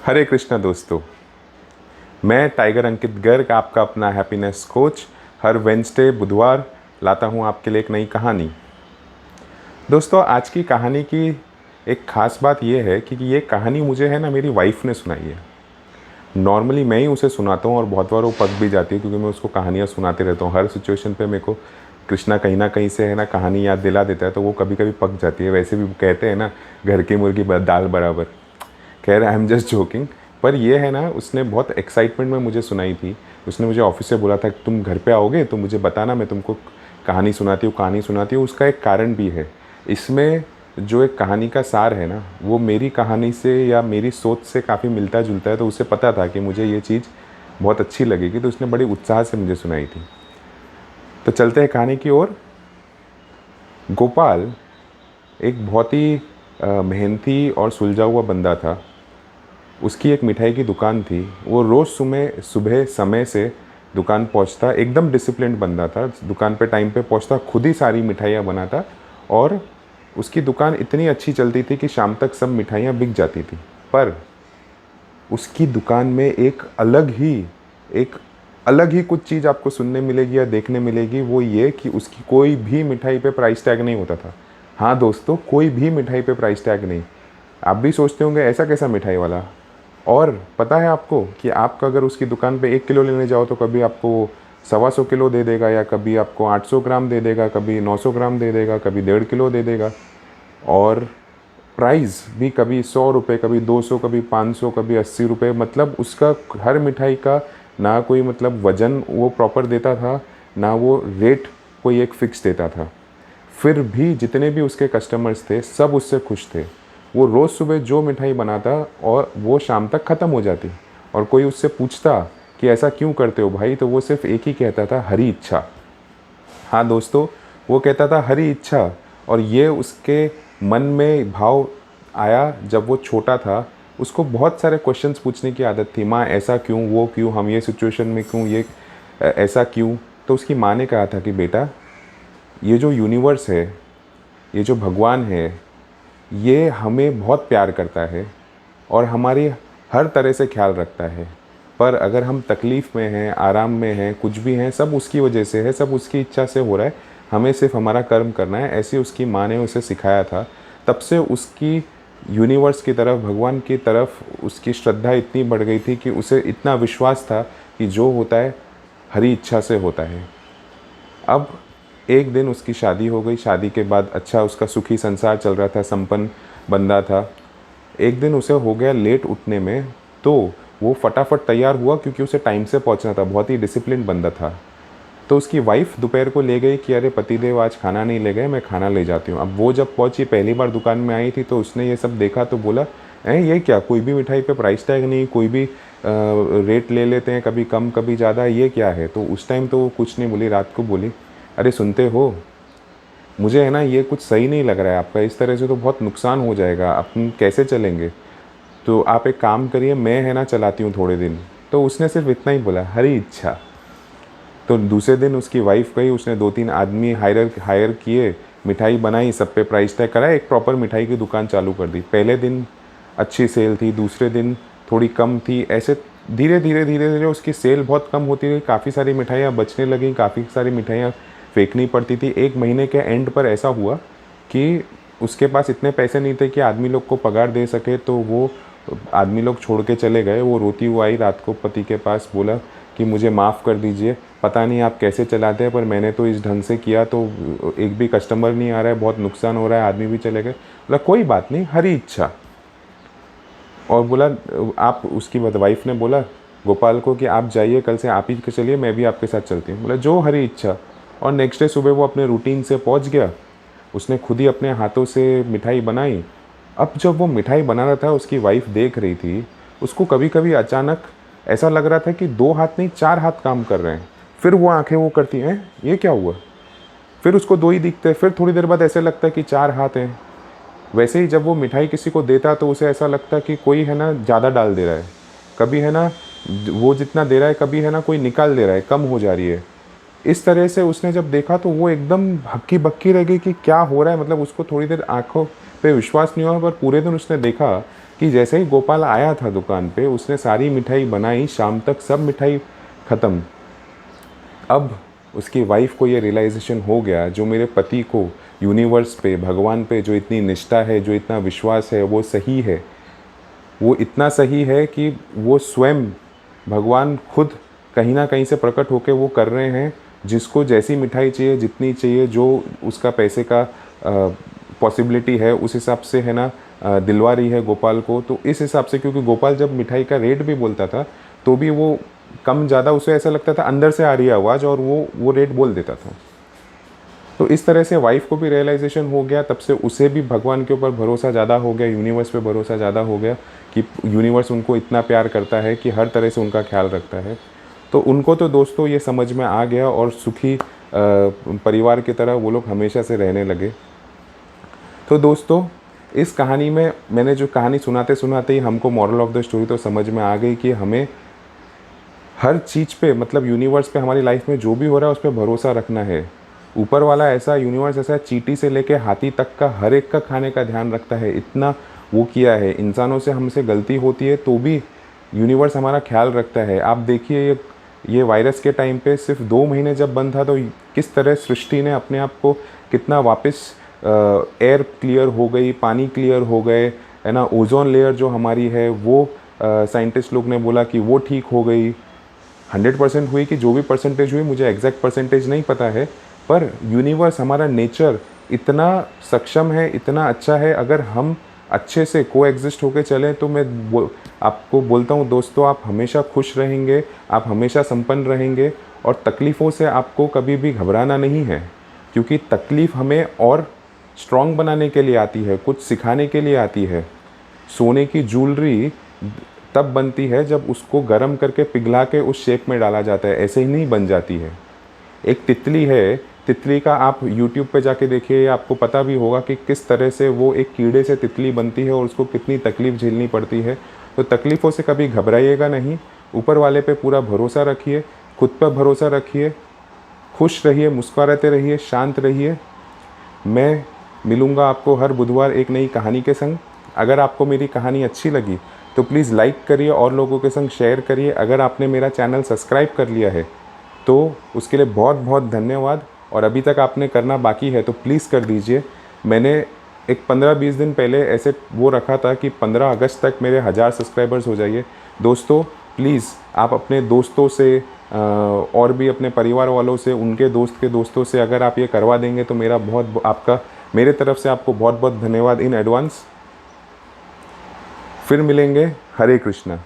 हरे कृष्णा दोस्तों, मैं टाइगर अंकित गर्ग आपका अपना हैप्पीनेस कोच हर वेंसडे बुधवार लाता हूं आपके लिए एक नई कहानी। दोस्तों, आज की कहानी की एक ख़ास बात यह है कि ये कहानी मुझे है ना मेरी वाइफ ने सुनाई है। नॉर्मली मैं ही उसे सुनाता हूँ और बहुत बार वो पक भी जाती है क्योंकि मैं उसको कहानियाँ सुनाते रहता हूँ। हर सिचुएशन पे मेरे को कृष्णा कहीं ना कहीं से है ना कहानी याद दिला देता है, तो वो कभी कभी पक जाती है। वैसे भी कहते हैं ना, घर की मुर्गी दाल बराबर। खैर, आई एम जस्ट जोकिंग। पर ये है ना, उसने बहुत एक्साइटमेंट में मुझे सुनाई थी। उसने मुझे ऑफिस से बोला था कि तुम घर पे आओगे तो मुझे बताना, मैं तुमको कहानी सुनाती हूँ। उसका एक कारण भी है। इसमें जो एक कहानी का सार है ना, वो मेरी कहानी से या मेरी सोच से काफ़ी मिलता जुलता है। तो उसे पता था कि मुझे ये चीज़ बहुत अच्छी लगेगी, तो उसने बड़ी उत्साह से मुझे सुनाई थी। तो चलते हैं कहानी की ओर। गोपाल एक बहुत ही मेहनती और सुलझा हुआ बंदा था। उसकी एक मिठाई की दुकान थी। वो रोज़ सुबह सुबह समय से दुकान पहुंचता। एकदम डिसिप्लिन्ड बंदा था। दुकान पे टाइम पे पहुंचता, खुद ही सारी मिठाइयाँ बनाता और उसकी दुकान इतनी अच्छी चलती थी कि शाम तक सब मिठाइयाँ बिक जाती थी। पर उसकी दुकान में एक अलग ही कुछ चीज़ आपको सुनने मिलेगी या देखने मिलेगी। वो ये कि उसकी कोई भी मिठाई पे प्राइस टैग नहीं होता था। हाँ दोस्तों, कोई भी मिठाई पे प्राइस टैग नहीं। आप भी सोचते होंगे ऐसा कैसा मिठाई वाला। और पता है आपको कि आपका अगर उसकी दुकान पे 1 किलो लेने जाओ तो कभी आपको 125 किलो दे देगा, या कभी आपको 800 ग्राम दे देगा, कभी 900 ग्राम दे देगा, कभी 1.5 किलो दे देगा। और प्राइस भी कभी 100 रुपये, कभी 200, कभी 500, कभी 80 रुपये। मतलब उसका हर मिठाई का ना कोई मतलब वज़न वो प्रॉपर देता था, ना वो रेट कोई एक फ़िक्स देता था। फिर भी जितने भी उसके कस्टमर्स थे सब उससे खुश थे। वो रोज़ सुबह जो मिठाई बनाता और वो शाम तक ख़त्म हो जाती। और कोई उससे पूछता कि ऐसा क्यों करते हो भाई, तो वो सिर्फ एक ही कहता था, हरी इच्छा। हाँ दोस्तों, वो कहता था हरी इच्छा। और ये उसके मन में भाव आया जब वो छोटा था। उसको बहुत सारे क्वेश्चंस पूछने की आदत थी। माँ ऐसा क्यों, वो क्यों, हम ये सिचुएशन में क्यों, ये ऐसा क्यों। तो उसकी माँ ने कहा था कि बेटा, ये जो यूनिवर्स है, ये जो भगवान है, ये हमें बहुत प्यार करता है और हमारी हर तरह से ख्याल रखता है। पर अगर हम तकलीफ़ में हैं, आराम में हैं, कुछ भी हैं, सब उसकी वजह से है, सब उसकी इच्छा से हो रहा है। हमें सिर्फ हमारा कर्म करना है। ऐसे उसकी माँ ने उसे सिखाया था। तब से उसकी यूनिवर्स की तरफ, भगवान की तरफ उसकी श्रद्धा इतनी बढ़ गई थी कि उसे इतना विश्वास था कि जो होता है हरी इच्छा से होता है। अब एक दिन उसकी शादी हो गई। शादी के बाद अच्छा उसका सुखी संसार चल रहा था, संपन्न बंदा था। एक दिन उसे हो गया लेट उठने में, तो वो फटाफट तैयार हुआ क्योंकि उसे टाइम से पहुंचना था। बहुत ही डिसिप्लिन बंदा था। तो उसकी वाइफ दोपहर को ले गई कि अरे पतिदेव आज खाना नहीं ले गए, मैं खाना ले जाती हूँ। अब वो जब पहुंची, पहली बार दुकान में आई थी, तो उसने ये सब देखा तो बोला, ये क्या, कोई भी मिठाई पे प्राइस टैग नहीं, कोई भी रेट ले लेते हैं, कभी कम कभी ज़्यादा, ये क्या है। तो उस टाइम तो वो कुछ नहीं बोली। रात को बोली, अरे सुनते हो, मुझे है ना ये कुछ सही नहीं लग रहा है आपका। इस तरह से तो बहुत नुकसान हो जाएगा, अपन कैसे चलेंगे। तो आप एक काम करिए, मैं है ना चलाती हूँ थोड़े दिन। तो उसने सिर्फ इतना ही बोला, हरी इच्छा। तो दूसरे दिन उसकी वाइफ गई, उसने 2-3 आदमी हायर किए, मिठाई बनाई, सब पे प्राइस टैग करा, एक प्रॉपर मिठाई की दुकान चालू कर दी। पहले दिन अच्छी सेल थी, दूसरे दिन थोड़ी कम थी। ऐसे धीरे धीरे धीरे धीरे उसकी सेल बहुत कम होती गई। काफ़ी सारी मिठाइयाँ बचने लगीं, काफ़ी सारी मिठाइयाँ फेंकनी पड़ती थी। एक महीने के एंड पर ऐसा हुआ कि उसके पास इतने पैसे नहीं थे कि आदमी लोग को पगार दे सके। तो वो आदमी लोग छोड़ के चले गए। वो रोती हुई आई रात को पति के पास, बोला कि मुझे माफ़ कर दीजिए, पता नहीं आप कैसे चलाते हैं, पर मैंने तो इस ढंग से किया तो एक भी कस्टमर नहीं आ रहा है, बहुत नुकसान हो रहा है, आदमी भी चले गए। बोला कोई बात नहीं, हरी इच्छा। और बोला, आप, उसकी वाइफ ने बोला गोपाल को कि आप जाइए, कल से आप ही के चलिए, मैं भी आपके साथ चलती हूँ। बोला जो हरी इच्छा। और नेक्स्ट डे सुबह वो अपने रूटीन से पहुँच गया। उसने खुद ही अपने हाथों से मिठाई बनाई। अब जब वो मिठाई बना रहा था, उसकी वाइफ देख रही थी। उसको कभी कभी अचानक ऐसा लग रहा था कि 2 हाथ नहीं 4 हाथ काम कर रहे हैं। फिर वो आंखें वो करती हैं, ये क्या हुआ। फिर उसको 2 ही दिखते हैं। फिर थोड़ी देर बाद ऐसे लगता है कि 4 हाथ हैं। वैसे ही जब वो मिठाई किसी को देता तो उसे ऐसा लगता कि कोई है ना ज़्यादा डाल दे रहा है, कभी है ना वो जितना दे रहा है, कभी है ना कोई निकाल दे रहा है, कम हो जा रही है। इस तरह से उसने जब देखा तो वो एकदम हक्की बक्की रह गई कि क्या हो रहा है। मतलब उसको थोड़ी देर आंखों पे विश्वास नहीं हुआ। पर पूरे दिन उसने देखा कि जैसे ही गोपाल आया था दुकान पे, उसने सारी मिठाई बनाई, शाम तक सब मिठाई ख़त्म। अब उसकी वाइफ को ये रियलाइजेशन हो गया, जो मेरे पति को यूनिवर्स पे, भगवान पे जो इतनी निष्ठा है, जो इतना विश्वास है, वो सही है। वो इतना सही है कि वो स्वयं भगवान खुद कहीं ना कहीं से प्रकट होकर वो कर रहे हैं, जिसको जैसी मिठाई चाहिए, जितनी चाहिए, जो उसका पैसे का पॉसिबिलिटी है, उस हिसाब से है ना दिलवा रही है गोपाल को। तो इस हिसाब से, क्योंकि गोपाल जब मिठाई का रेट भी बोलता था तो भी वो कम ज़्यादा उसे ऐसा लगता था अंदर से आ रही है आवाज़, और वो रेट बोल देता था। तो इस तरह से वाइफ को भी रियलाइजेशन हो गया, तब से उसे भी भगवान के ऊपर भरोसा ज़्यादा हो गया, यूनिवर्स पे भरोसा ज़्यादा हो गया कि यूनिवर्स उनको इतना प्यार करता है कि हर तरह से उनका ख्याल रखता है। तो उनको तो दोस्तों ये समझ में आ गया, और सुखी परिवार की तरह वो लोग हमेशा से रहने लगे। तो दोस्तों, इस कहानी में मैंने जो कहानी सुनाते सुनाते ही हमको मॉरल ऑफ द स्टोरी तो समझ में आ गई कि हमें हर चीज़ पे, मतलब यूनिवर्स पे, हमारी लाइफ में जो भी हो रहा है उस पर भरोसा रखना है। ऊपर वाला ऐसा, यूनिवर्स ऐसा, चींटी से लेके हाथी तक का हर एक का खाने का ध्यान रखता है, इतना वो किया है। इंसानों से हमसे गलती होती है तो भी यूनिवर्स हमारा ख्याल रखता है। आप देखिए, ये वायरस के टाइम पे सिर्फ 2 महीने जब बंद था, तो किस तरह सृष्टि ने अपने आप को कितना वापस, एयर क्लियर हो गई, पानी क्लियर हो गए, है ना। ओजोन लेयर जो हमारी है वो साइंटिस्ट लोग ने बोला कि वो ठीक हो गई। 100% हुई, कि जो भी परसेंटेज हुई, मुझे एग्जैक्ट परसेंटेज नहीं पता है, पर यूनिवर्स, हमारा नेचर इतना सक्षम है, इतना अच्छा है। अगर हम अच्छे से को एग्जिस्ट होकर चलें तो मैं आपको बोलता हूँ दोस्तों, आप हमेशा खुश रहेंगे, आप हमेशा संपन्न रहेंगे, और तकलीफ़ों से आपको कभी भी घबराना नहीं है, क्योंकि तकलीफ़ हमें और स्ट्रॉन्ग बनाने के लिए आती है, कुछ सिखाने के लिए आती है। सोने की ज्वेलरी तब बनती है जब उसको गर्म करके पिघला के उस शेप में डाला जाता है, ऐसे ही नहीं बन जाती है। एक तितली है, तितली का आप YouTube पे जाके देखिए, आपको पता भी होगा कि किस तरह से वो एक कीड़े से तितली बनती है और उसको कितनी तकलीफ़ झेलनी पड़ती है। तो तकलीफ़ों से कभी घबराइएगा नहीं, ऊपर वाले पे पूरा भरोसा रखिए, खुद पर भरोसा रखिए, खुश रहिए, मुस्कुराते रहिए, शांत रहिए। मैं मिलूँगा आपको हर बुधवार एक नई कहानी के संग। अगर आपको मेरी कहानी अच्छी लगी तो प्लीज़ लाइक करिए और लोगों के संग शेयर करिए। अगर आपने मेरा चैनल सब्सक्राइब कर लिया है तो उसके लिए बहुत बहुत धन्यवाद, और अभी तक आपने करना बाकी है तो प्लीज़ कर दीजिए। मैंने एक 15-20 दिन पहले ऐसे वो रखा था कि 15 अगस्त तक मेरे 1000 सब्सक्राइबर्स हो जाइए। दोस्तों प्लीज़ आप अपने दोस्तों से और भी अपने परिवार वालों से, उनके दोस्त के दोस्तों से अगर आप ये करवा देंगे तो मेरा बहुत, आपका, मेरे तरफ से आपको बहुत बहुत धन्यवाद इन एडवांस। फिर मिलेंगे। हरे कृष्णा।